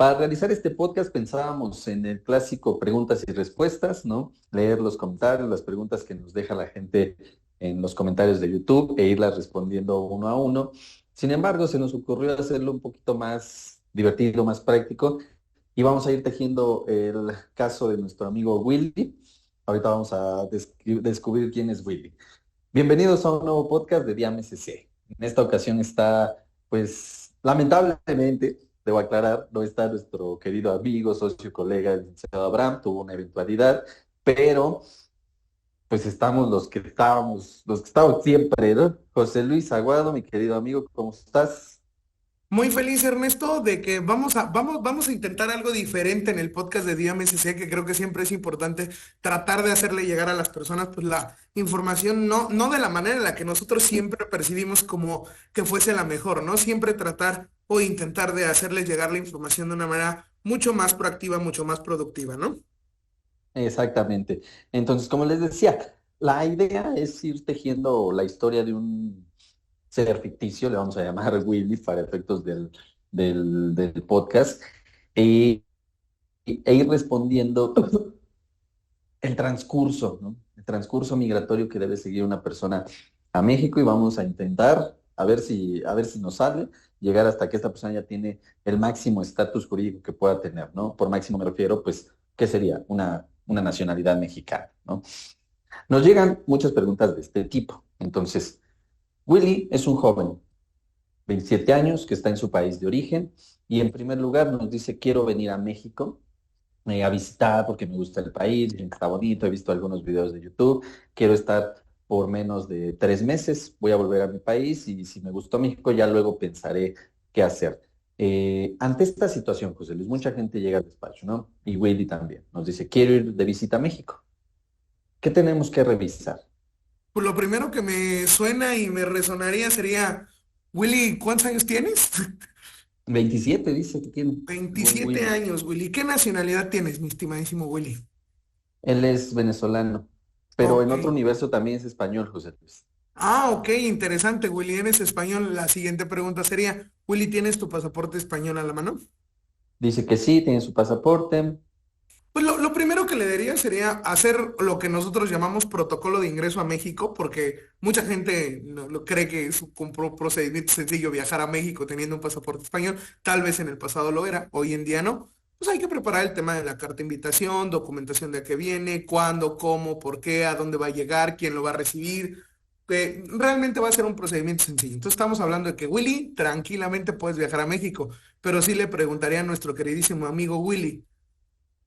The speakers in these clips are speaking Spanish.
Para realizar este podcast pensábamos en el clásico preguntas y respuestas, ¿no? Leer los comentarios, las preguntas que nos deja la gente en los comentarios de YouTube e irlas respondiendo uno a uno. Sin embargo, se nos ocurrió hacerlo un poquito más divertido, más práctico, y vamos a ir tejiendo el caso de nuestro amigo Willy. Ahorita vamos a descubrir quién es Willy. Bienvenidos a un nuevo podcast de Diam SC. En esta ocasión está, pues, lamentablemente, debo aclarar, no está nuestro querido amigo, socio, colega, el licenciado Abraham, tuvo una eventualidad, pero pues estamos los que estamos siempre, ¿no? José Luis Aguado, mi querido amigo, ¿cómo estás? Muy feliz, Ernesto, de que vamos a intentar algo diferente en el podcast de Día MSC, que creo que siempre es importante tratar de hacerle llegar a las personas pues la información, no de la manera en la que nosotros siempre percibimos como que fuese la mejor, ¿no? Siempre tratar o intentar de hacerles llegar la información de una manera mucho más proactiva, mucho más productiva, ¿no? Exactamente. Entonces, como les decía, la idea es ir tejiendo la historia de un ser ficticio, le vamos a llamar Willy para efectos del podcast, e, e ir respondiendo el transcurso, ¿no? El transcurso migratorio que debe seguir una persona a México y vamos a intentar, a ver si nos sale, llegar hasta que esta persona ya tiene el máximo estatus jurídico que pueda tener, ¿no? Por máximo me refiero, pues, ¿qué sería? Una nacionalidad mexicana, ¿no? Nos llegan muchas preguntas de este tipo. Entonces, Willy es un joven, 27 años, que está en su país de origen y en primer lugar nos dice, quiero venir a México a visitar porque me gusta el país, dicen que está bonito, he visto algunos videos de YouTube, quiero estar por menos de 3 meses, voy a volver a mi país y si me gustó México ya luego pensaré qué hacer. Ante esta situación, José Luis, mucha gente llega al despacho, ¿no? Y Willy también nos dice, quiero ir de visita a México. ¿Qué tenemos que revisar? Pues lo primero que me suena y me resonaría sería, Willy, ¿cuántos años tienes? 27 dice que tiene 27 Willy. años, Willy. ¿Qué nacionalidad tienes, mi estimadísimo Willy? Él es venezolano, pero en Ok. otro universo también es español, José Luis. Ah, ok, interesante, Willy. Eres español. La siguiente pregunta sería, Willy, ¿tienes tu pasaporte español a la mano? Dice que sí, tiene su pasaporte. Pues lo primero que le diría sería hacer lo que nosotros llamamos protocolo de ingreso a México, porque mucha gente cree que es un procedimiento sencillo viajar a México teniendo un pasaporte español. Tal vez en el pasado lo era, hoy en día no. Pues hay que preparar el tema de la carta de invitación, documentación de a qué viene, cuándo, cómo, por qué, a dónde va a llegar, quién lo va a recibir. Que realmente va a ser un procedimiento sencillo. Entonces estamos hablando de que Willy, tranquilamente puedes viajar a México, pero sí le preguntaría a nuestro queridísimo amigo Willy.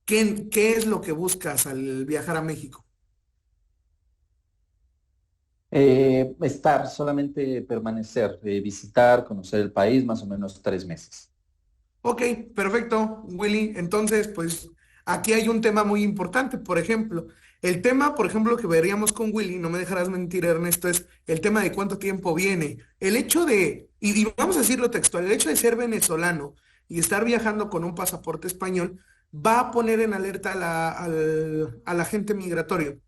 ¿Qué es lo que buscas al viajar a México? Estar, solamente permanecer, visitar, conocer el país, más o menos 3 meses. Ok, perfecto, Willy. Entonces, pues aquí hay un tema muy importante. Por ejemplo, el tema, por ejemplo, que veríamos con Willy, no me dejarás mentir, Ernesto, es el tema de cuánto tiempo viene. El hecho de, y vamos a decirlo textual, el hecho de ser venezolano y estar viajando con un pasaporte español va a poner en alerta al agente migratorio.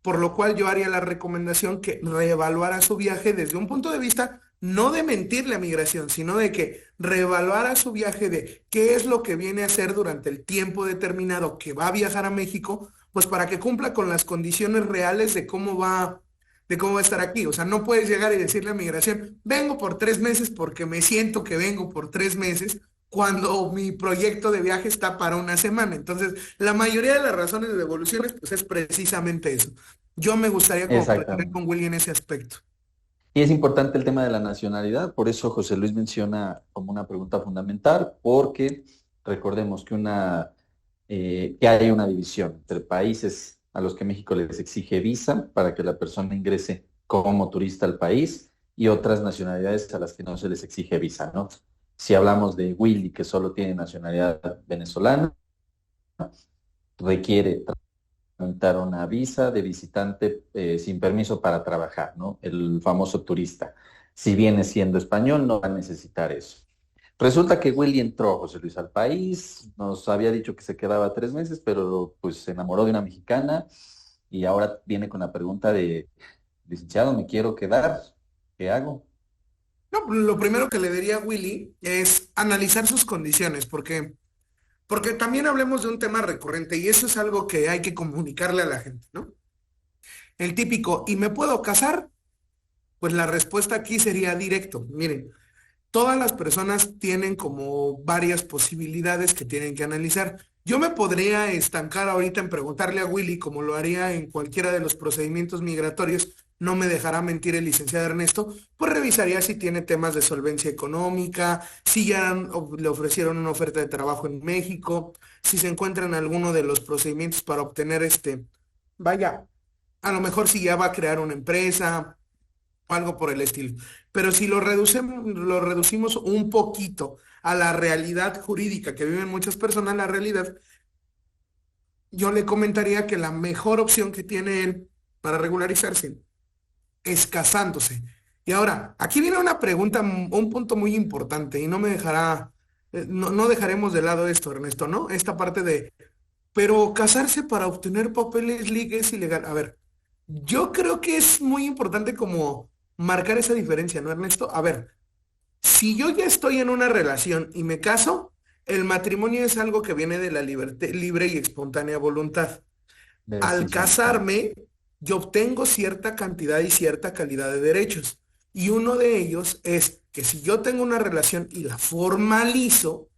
Por lo cual yo haría la recomendación que reevaluara su viaje desde un punto de vista no de mentirle a migración, sino de que reevaluara su viaje de qué es lo que viene a hacer durante el tiempo determinado que va a viajar a México, pues para que cumpla con las condiciones reales de cómo va a estar aquí. O sea, no puedes llegar y decirle a migración, vengo por 3 meses porque me siento que vengo por 3 meses, cuando mi proyecto de viaje está para una semana. Entonces, la mayoría de las razones de devoluciones, pues es precisamente eso. Yo me gustaría comprender Exactamente. con Willy en ese aspecto. Y es importante el tema de la nacionalidad, por eso José Luis menciona como una pregunta fundamental, porque recordemos que hay una división entre países a los que México les exige visa para que la persona ingrese como turista al país y otras nacionalidades a las que no se les exige visa, ¿no? Si hablamos de Willy, que solo tiene nacionalidad venezolana, requiere tramitar una visa de visitante sin permiso para trabajar, ¿no? El famoso turista. Si viene siendo español, no va a necesitar eso. Resulta que Willy entró, José Luis, al país, nos había dicho que se quedaba 3 meses, pero pues se enamoró de una mexicana y ahora viene con la pregunta de, licenciado, me quiero quedar, ¿qué hago? No, lo primero que le diría a Willy es analizar sus condiciones, porque Porque también hablemos de un tema recurrente y eso es algo que hay que comunicarle a la gente, ¿no? El típico, ¿y me puedo casar? Pues la respuesta aquí sería directo. Miren, todas las personas tienen como varias posibilidades que tienen que analizar. Yo me podría estancar ahorita en preguntarle a Willy, como lo haría en cualquiera de los procedimientos migratorios, no me dejará mentir el licenciado Ernesto, pues revisaría si tiene temas de solvencia económica, si ya le ofrecieron una oferta de trabajo en México, si se encuentra en alguno de los procedimientos para obtener vaya, a lo mejor si ya va a crear una empresa o algo por el estilo. Pero si lo reducimos un poquito a la realidad jurídica que viven muchas personas, la realidad, yo le comentaría que la mejor opción que tiene él para regularizarse es casándose. Y ahora, aquí viene una pregunta, un punto muy importante, y no me dejará, no dejaremos de lado esto, Ernesto, ¿no? Esta parte de, pero casarse para obtener papeles es ilegal. A ver, yo creo que es muy importante como marcar esa diferencia, ¿no, Ernesto? A ver, si yo ya estoy en una relación y me caso, el matrimonio es algo que viene de la libre y espontánea voluntad. Al Decisión, claro. casarme, yo obtengo cierta cantidad y cierta calidad de derechos. Y uno de ellos es que si yo tengo una relación y la formalizo,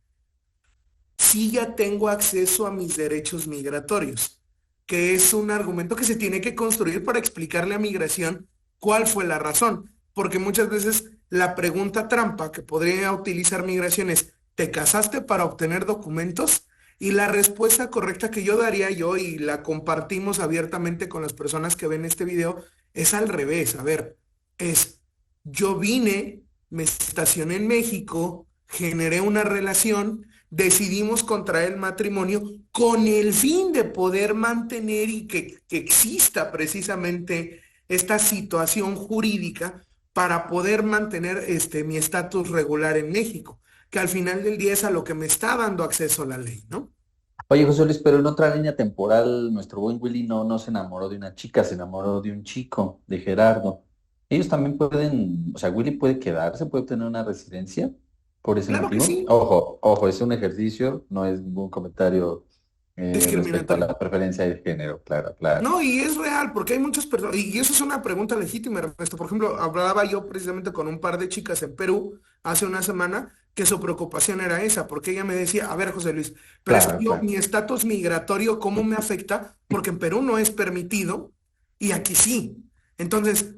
sí ya tengo acceso a mis derechos migratorios, que es un argumento que se tiene que construir para explicarle a migración cuál fue la razón, porque muchas veces la pregunta trampa que podría utilizar migración es, ¿te casaste para obtener documentos? Y la respuesta correcta que yo daría yo y la compartimos abiertamente con las personas que ven este video es al revés. A ver, es yo vine, me estacioné en México, generé una relación, decidimos contraer el matrimonio con el fin de poder mantener y que exista precisamente esta situación jurídica para poder mantener mi estatus regular en México, que al final del día es a lo que me está dando acceso a la ley, ¿no? Oye, José Luis, pero en otra línea temporal, nuestro buen Willy no se enamoró de una chica, se enamoró de un chico, de Gerardo. Ellos también pueden, o sea, Willy puede quedarse, puede obtener una residencia por ese Claro que motivo. sí, Ojo, es un ejercicio, no es ningún comentario respecto a discriminatorio. la preferencia de género, claro, claro. No, y es real, porque hay muchas personas, y eso es una pregunta legítima, Ernesto. Por ejemplo, hablaba yo precisamente con un par de chicas en Perú hace una semana que su preocupación era esa, porque ella me decía, a ver, José Luis, pero es que Claro, yo, claro. mi estatus migratorio, ¿cómo me afecta? Porque en Perú no es permitido y aquí sí. Entonces,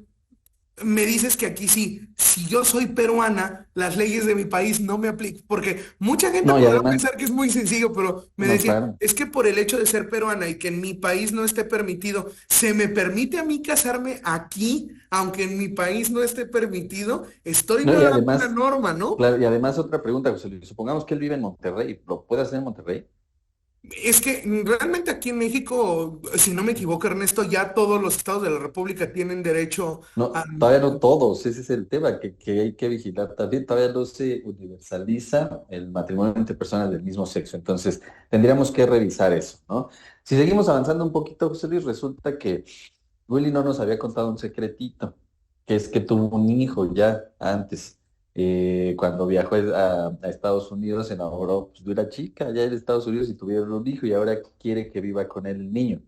me dices que aquí sí, si yo soy peruana, las leyes de mi país no me aplican, porque mucha gente No, y podrá además, pensar que es muy sencillo, pero me no, decía, claro. es que por el hecho de ser peruana y que en mi país no esté permitido, ¿se me permite a mí casarme aquí, aunque en mi país no esté permitido? Estoy No, y violando una además, norma, ¿no? claro, y además otra pregunta, José Luis, supongamos que él vive en Monterrey, ¿lo puede hacer en Monterrey? Es que realmente aquí en México, si no me equivoco, Ernesto, ya todos los estados de la República tienen derecho a... No, todavía no todos, ese es el tema que hay que vigilar también. Todavía no se universaliza el matrimonio entre personas del mismo sexo, entonces tendríamos que revisar eso, ¿no? Si seguimos avanzando un poquito, José Luis, resulta que Willy no nos había contado un secretito, que es que tuvo un hijo ya antes, cuando viajó a Estados Unidos, se enamoró pues, de una chica allá en Estados Unidos y tuvieron un hijo y ahora quiere que viva con él el niño.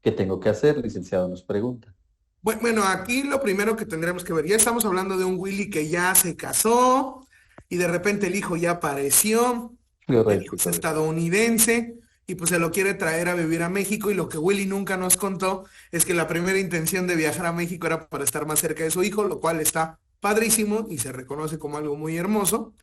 ¿Qué tengo que hacer, licenciado? Nos pregunta. Bueno, aquí lo primero que tendremos que ver, ya estamos hablando de un Willy que ya se casó y de repente el hijo ya apareció, el hijo Correcto, es correcto. estadounidense y pues se lo quiere traer a vivir a México y lo que Willy nunca nos contó es que la primera intención de viajar a México era para estar más cerca de su hijo, lo cual está padrísimo y se reconoce como algo muy hermoso,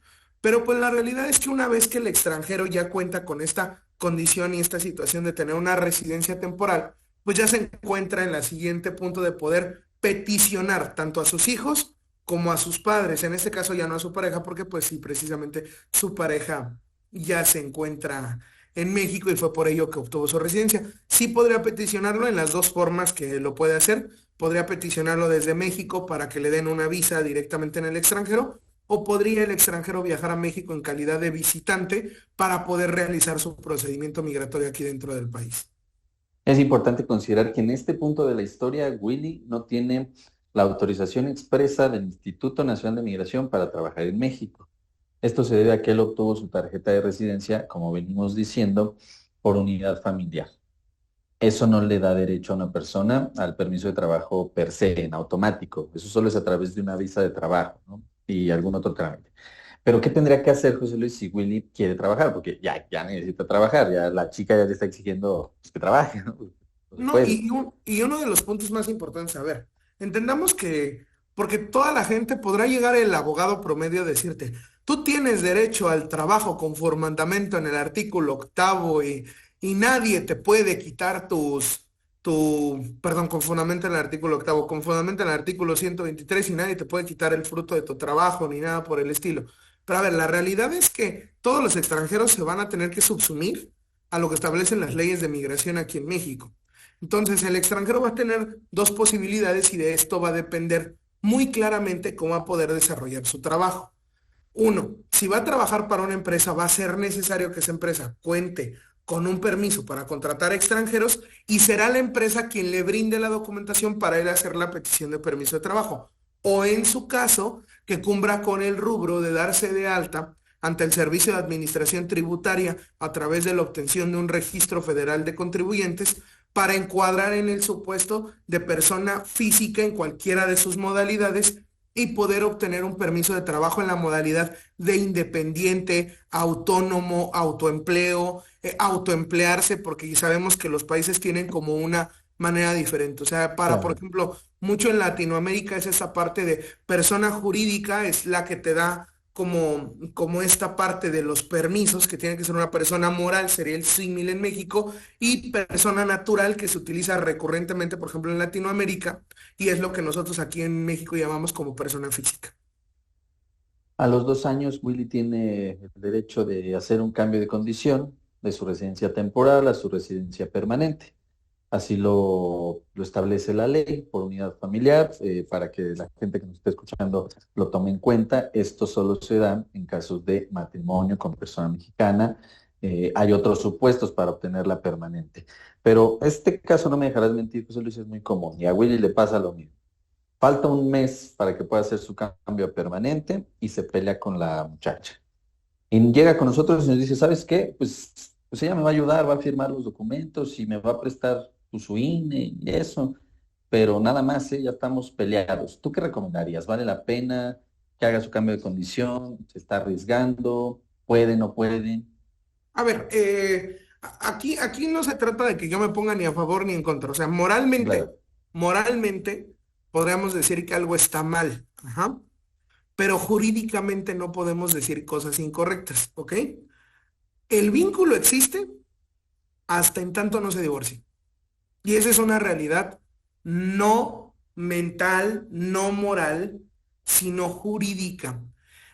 pero pues la realidad es que una vez que el extranjero ya cuenta con esta condición y esta situación de tener una residencia temporal, pues ya se encuentra en la siguiente punto de poder peticionar tanto a sus hijos como a sus padres, en este caso ya no a su pareja, porque pues sí, precisamente su pareja ya se encuentra en México y fue por ello que obtuvo su residencia. Sí podría peticionarlo en las dos formas que lo puede hacer. Podría peticionarlo desde México para que le den una visa directamente en el extranjero, o podría el extranjero viajar a México en calidad de visitante para poder realizar su procedimiento migratorio aquí dentro del país. Es importante considerar que en este punto de la historia, Willy no tiene la autorización expresa del Instituto Nacional de Migración para trabajar en México. Esto se debe a que él obtuvo su tarjeta de residencia, como venimos diciendo, por unidad familiar. Eso no le da derecho a una persona al permiso de trabajo per se, en automático. Eso solo es a través de una visa de trabajo, ¿no? Y algún otro trámite. Pero ¿qué tendría que hacer José Luis si Willy quiere trabajar? Porque ya necesita trabajar, ya la chica ya le está exigiendo pues, que trabaje, ¿no? No se No, puede. y uno de los puntos más importantes, a ver, entendamos que, porque toda la gente podrá llegar el abogado promedio a decirte, tú tienes derecho al trabajo con fundamento en el artículo octavo y nadie te puede quitar perdón, con fundamento en el artículo octavo, con fundamento en el artículo 123 y nadie te puede quitar el fruto de tu trabajo ni nada por el estilo. Pero a ver, la realidad es que todos los extranjeros se van a tener que subsumir a lo que establecen las leyes de migración aquí en México. Entonces, el extranjero va a tener dos posibilidades y de esto va a depender muy claramente cómo va a poder desarrollar su trabajo. Uno, si va a trabajar para una empresa, va a ser necesario que esa empresa cuente con un permiso para contratar extranjeros y será la empresa quien le brinde la documentación para ir a hacer la petición de permiso de trabajo. O en su caso, que cumpla con el rubro de darse de alta ante el Servicio de Administración Tributaria a través de la obtención de un registro federal de contribuyentes para encuadrar en el supuesto de persona física en cualquiera de sus modalidades y poder obtener un permiso de trabajo en la modalidad de independiente, autónomo, autoempleo, autoemplearse, porque sabemos que los países tienen como una manera diferente. O sea, por Claro. ejemplo, mucho en Latinoamérica es esa parte de persona jurídica, es la que te da como esta parte de los permisos, que tiene que ser una persona moral, sería el símil en México, y persona natural, que se utiliza recurrentemente, por ejemplo, en Latinoamérica y es lo que nosotros aquí en México llamamos como persona física. A los 2 años, Willy tiene el derecho de hacer un cambio de condición de su residencia temporal a su residencia permanente. Así lo establece la ley por unidad familiar, para que la gente que nos esté escuchando lo tome en cuenta. Esto solo se da en casos de matrimonio con persona mexicana. Hay otros supuestos para obtener la permanente. Pero este caso, no me dejarás mentir, José Luis, es muy común y a Willy le pasa lo mismo. Falta un mes para que pueda hacer su cambio a permanente y se pelea con la muchacha. Y llega con nosotros y nos dice, ¿sabes qué? Pues ella me va a ayudar, va a firmar los documentos y me va a prestar su INE y eso, pero nada más, ¿eh? Ya estamos peleados. ¿Tú qué recomendarías? ¿Vale la pena que haga su cambio de condición? ¿Se está arriesgando? ¿Puede, no puede? A ver, aquí no se trata de que yo me ponga ni a favor ni en contra. O sea, Claro, moralmente podríamos decir que algo está mal, ajá, pero jurídicamente no podemos decir cosas incorrectas, ¿ok? El vínculo existe hasta en tanto no se divorcie. Y esa es una realidad no mental, no moral, sino jurídica.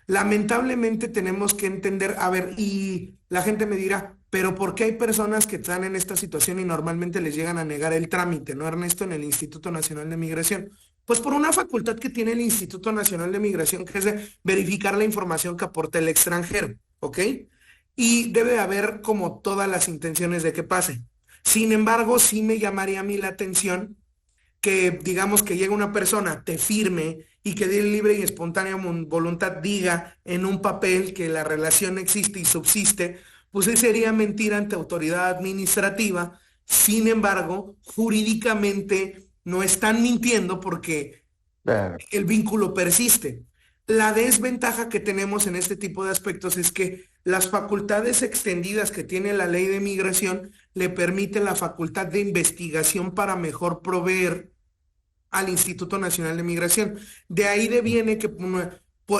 Lamentablemente tenemos que entender, a ver, y la gente me dirá, pero ¿por qué hay personas que están en esta situación y normalmente les llegan a negar el trámite, ¿no, Ernesto, en el Instituto Nacional de Migración? Pues por una facultad que tiene el Instituto Nacional de Migración, que es de verificar la información que aporta el extranjero, ¿ok? Y debe haber como todas las intenciones de que pase. Sin embargo, sí me llamaría a mí la atención que, digamos, que llega una persona, te firme y que de libre y espontánea voluntad diga en un papel que la relación existe y subsiste, pues eso sería mentir ante autoridad administrativa. Sin embargo, jurídicamente no están mintiendo porque claro. el vínculo persiste. La desventaja que tenemos en este tipo de aspectos es que las facultades extendidas que tiene la ley de migración le permiten la facultad de investigación para mejor proveer al Instituto Nacional de Migración. De ahí deviene que,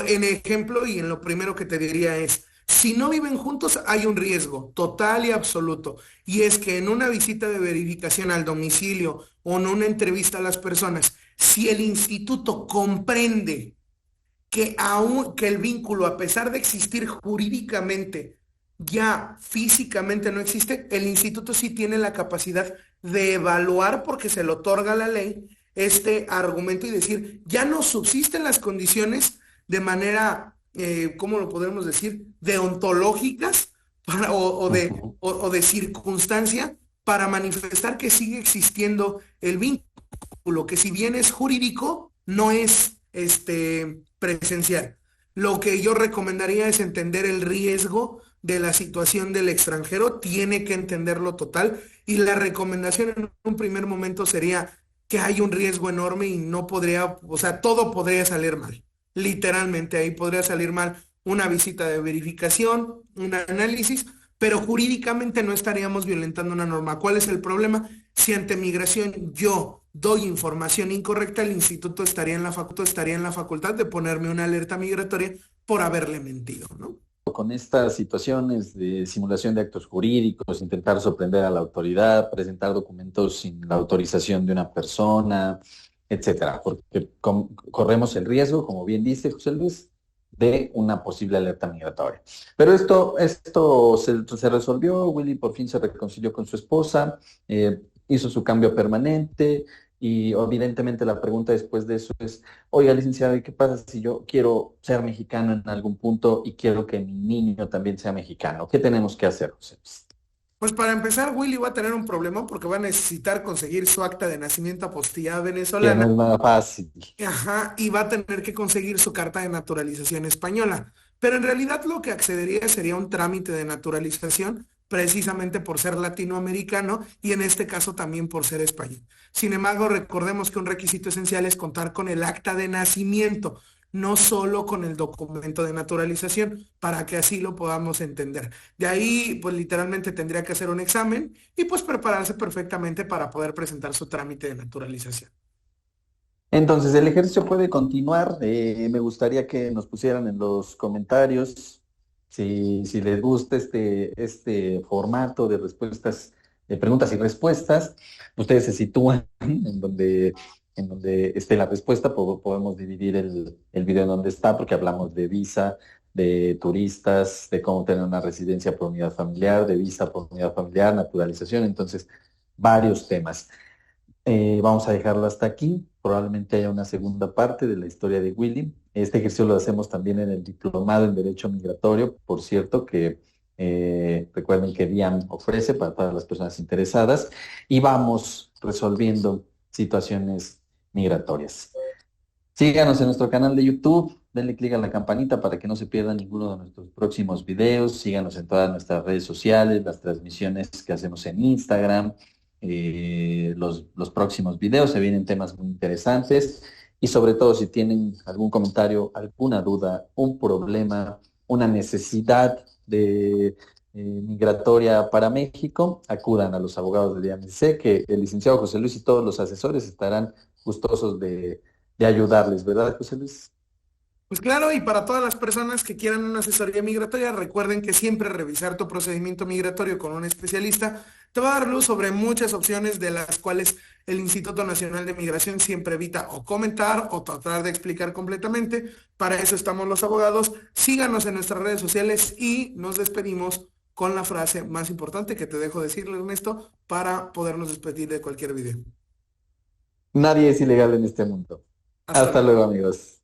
en ejemplo, y en lo primero que te diría es, si no viven juntos hay un riesgo total y absoluto, y es que en una visita de verificación al domicilio o en una entrevista a las personas, si el instituto comprende que el vínculo, a pesar de existir jurídicamente, ya físicamente no existe, el instituto sí tiene la capacidad de evaluar, porque se le otorga la ley, este argumento y decir, ya no subsisten las condiciones de manera, ¿cómo lo podemos decir?, deontológicas Ujú. o de circunstancia para manifestar que sigue existiendo el vínculo, que si bien es jurídico, no es presencial. Lo que yo recomendaría es entender el riesgo de la situación del extranjero, tiene que entenderlo total y la recomendación en un primer momento sería que hay un riesgo enorme y no podría, o sea, todo podría salir mal. Literalmente ahí podría salir mal una visita de verificación, un análisis, pero jurídicamente no estaríamos violentando una norma. ¿Cuál es el problema? Si ante migración yo doy información incorrecta, el instituto estaría en la facultad de ponerme una alerta migratoria por haberle mentido, ¿no? Con estas situaciones de simulación de actos jurídicos, intentar sorprender a la autoridad, presentar documentos sin la autorización de una persona, etcétera, porque corremos el riesgo, como bien dice José Luis, de una posible alerta migratoria. Pero esto se resolvió, Willy por fin se reconcilió con su esposa, hizo su cambio permanente y evidentemente la pregunta después de eso es: oiga, licenciado, ¿y qué pasa si yo quiero ser mexicano en algún punto y quiero que mi niño también sea mexicano? ¿Qué tenemos que hacer, José Luis? Pues para empezar, Willy va a tener un problema porque va a necesitar conseguir su acta de nacimiento apostillada Que no venezolana. es nada fácil. Ajá, y va a tener que conseguir su carta de naturalización española. Pero en realidad lo que accedería sería un trámite de naturalización precisamente por ser latinoamericano y en este caso también por ser español. Sin embargo, recordemos que un requisito esencial es contar con el acta de nacimiento, no solo con el documento de naturalización, para que así lo podamos entender. De ahí, pues literalmente tendría que hacer un examen y pues prepararse perfectamente para poder presentar su trámite de naturalización. Entonces, el ejercicio puede continuar. Me gustaría que nos pusieran en los comentarios si les gusta este formato de respuestas, de preguntas y respuestas. Ustedes se sitúan en donde esté la respuesta. Podemos dividir el video en donde está, porque hablamos de visa, de turistas, de cómo tener una residencia por unidad familiar, de visa por unidad familiar, naturalización. Entonces, varios temas. Vamos a dejarlo hasta aquí. Probablemente haya una segunda parte de la historia de Willy. Este ejercicio lo hacemos también en el diplomado en Derecho Migratorio, por cierto, que recuerden que DIAM ofrece para las personas interesadas y vamos resolviendo situaciones migratorias. Síganos en nuestro canal de YouTube, denle clic a la campanita para que no se pierdan ninguno de nuestros próximos videos. Síganos en todas nuestras redes sociales, las transmisiones que hacemos en Instagram, los próximos videos. Se vienen temas muy interesantes y sobre todo si tienen algún comentario, alguna duda, un problema, una necesidad de migratoria para México, acudan a los abogados de DIAMC, que el licenciado José Luis y todos los asesores estarán gustosos de ayudarles, ¿verdad, José Luis? Pues claro, y para todas las personas que quieran una asesoría migratoria, recuerden que siempre revisar tu procedimiento migratorio con un especialista te va a dar luz sobre muchas opciones de las cuales el Instituto Nacional de Migración siempre evita o comentar o tratar de explicar completamente. Para eso estamos los abogados. Síganos en nuestras redes sociales y nos despedimos con la frase más importante que te dejo decirle, Ernesto, para podernos despedir de cualquier video. Nadie es ilegal en este mundo. Hasta Hasta luego. luego, amigos.